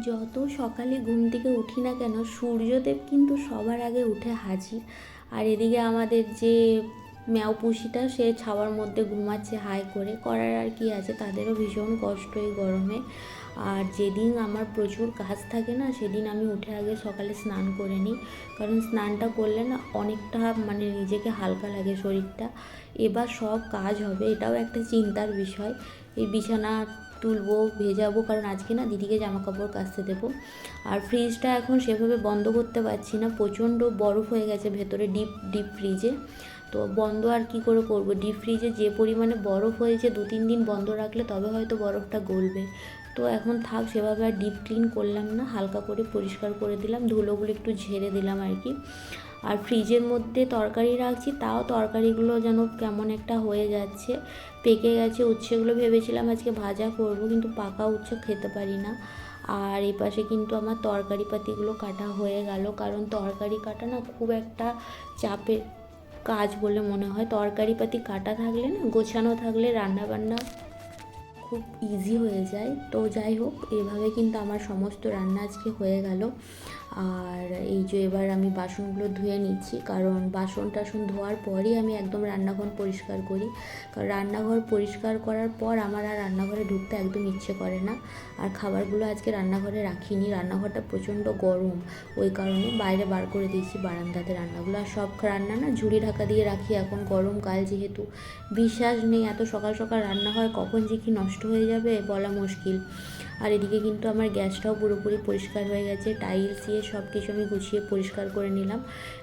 যত সকালে ঘুম থেকে উঠি না কেন সূর্যদেব কিন্তু সবার আগে উঠে হাজির। আর এদিকে আমাদের যে ম্যাও পুষিটা সে ছাওয়ার মধ্যে ঘুমাচ্ছে হাই করে, করার আর কি আছে, তাদেরও ভীষণ কষ্ট এই গরমে। আর যেদিন আমার প্রচুর কাজ থাকে না সেদিন আমি উঠে আগে সকালে স্নান করে নিই, কারণ স্নানটা করলে না অনেকটা মানে নিজেকে হালকা লাগে শরীরটা। এবার সব কাজ হবে, এটাও একটা চিন্তার বিষয়। এই বিছানা তুলবো, ভেজাবো, কারণ আজকে না দিদিকে জামা কাপড় কাচতে দেবো। আর ফ্রিজটা এখন সেভাবে বন্ধ করতে পারছি না, প্রচণ্ড বরফ হয়ে গেছে ভেতরে ডিপ ফ্রিজে। তো বন্ধ আর কি করে করব, ডিপ ফ্রিজে যে পরিমাণে বরফ হয়েছে 2-3 দিন বন্ধ রাখলে তবে হয়তো বরফটা গলবে। তো এখন থাক, সেভাবে আর ডিপ ক্লিন করলাম না, হালকা করে পরিষ্কার করে দিলাম, ধুলোগুলো একটু ঝেড়ে দিলাম আর কি। আর ফ্রিজের মধ্যে তরকারি রাখছি, তাও তরকারিগুলো যেন কেমন একটা হয়ে যাচ্ছে, পেকে গেছে। উচ্ছেগুলো ভেবেছিলাম আজকে ভাজা করব, কিন্তু পাকা উচ্ছে খেতে পারি না। আর এই পাশে কিন্তু আমার তরকারি পাতিগুলো কাটা হয়ে গেল, কারণ তরকারি কাটা না খুব একটা চাপের কাজ বলে মনে হয়। তরকারি পাতি কাটা থাকলে না, গোছানো থাকলে রান্নাবান্না খুব ইজি হয়ে যায়। তো যাই হোক, এভাবে কিন্তু আমার সমস্ত রান্না আজকে হয়ে গেল। আর এই যে এবার আমি বাসনগুলো ধুয়ে নিচ্ছি, কারণ বাসন টাসন ধোয়ার পরই আমি একদম রান্নাঘর পরিষ্কার করি। কারণ রান্নাঘর পরিষ্কার করার পর আমার আর রান্নাঘরে ঢুকতে একদম ইচ্ছে করে না। আর খাবারগুলো আজকে রান্নাঘরে রাখিনি, রান্নাঘরটা প্রচণ্ড গরম, ওই কারণে বাইরে বার করে দিয়েছি বারান্দাতে রান্নাগুলো। আর সব রান্না না ঝুড়ি ঢাকা দিয়ে রাখি, এখন গরমকাল যেহেতু। বিশ্বাস নেই এত সকাল সকাল রান্না হয়, কখন যে কি নষ্ট হয়ে যাবে বলা মুশকিল। আর এদিকে কিন্তু আমার গ্যাসটাও পুরোপুরি পরিষ্কার হয়ে গেছে, টাইলস দিয়ে সব কিছু আমি গুছিয়ে পরিষ্কার করে নিলাম।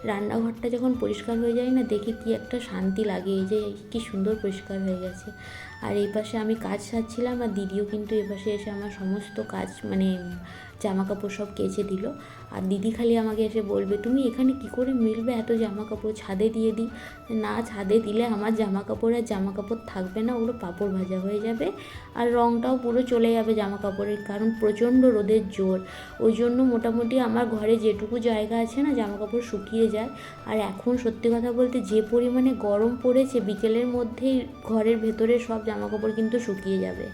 রান্নাঘরটা যখন পরিষ্কার হয়ে যায় না, দেখে কি একটা শান্তি লাগে, এই যে কি সুন্দর পরিষ্কার হয়ে গেছে। আর এই পাশে আমি কাজ সারছিলাম, আর দিদিও কিন্তু এ পাশে এসে আমার সমস্ত কাজ মানে জামা কাপড় সব কেচে দিল। আর দিদি খালি আমাকে এসে বলবে, তুমি এখানে কি করে মিলবে এত জামা কাপড়, ছাদে দিয়ে দিই। না, ছাদে দিলে আমার জামা কাপড় আর জামা কাপড় থাকবে না, ওগুলো পাঁপড় ভাজা হয়ে যাবে, আর রঙটাও পুরো চলে যাবে জামা কাপড়ের, কারণ প্রচণ্ড রোদের জোর। ওই জন্য মোটামুটি আমার ঘরে যেটুকু জায়গা আছে না, জামা কাপড় শুকিয়ে যায়। আর এখন সত্যি কথা বলতে যে পরিমাণে গরম পড়েছে, বিকেলের মধ্যেই ঘরের ভেতরে সব জামা কাপড় কিন্তু শুকিয়ে যাবে।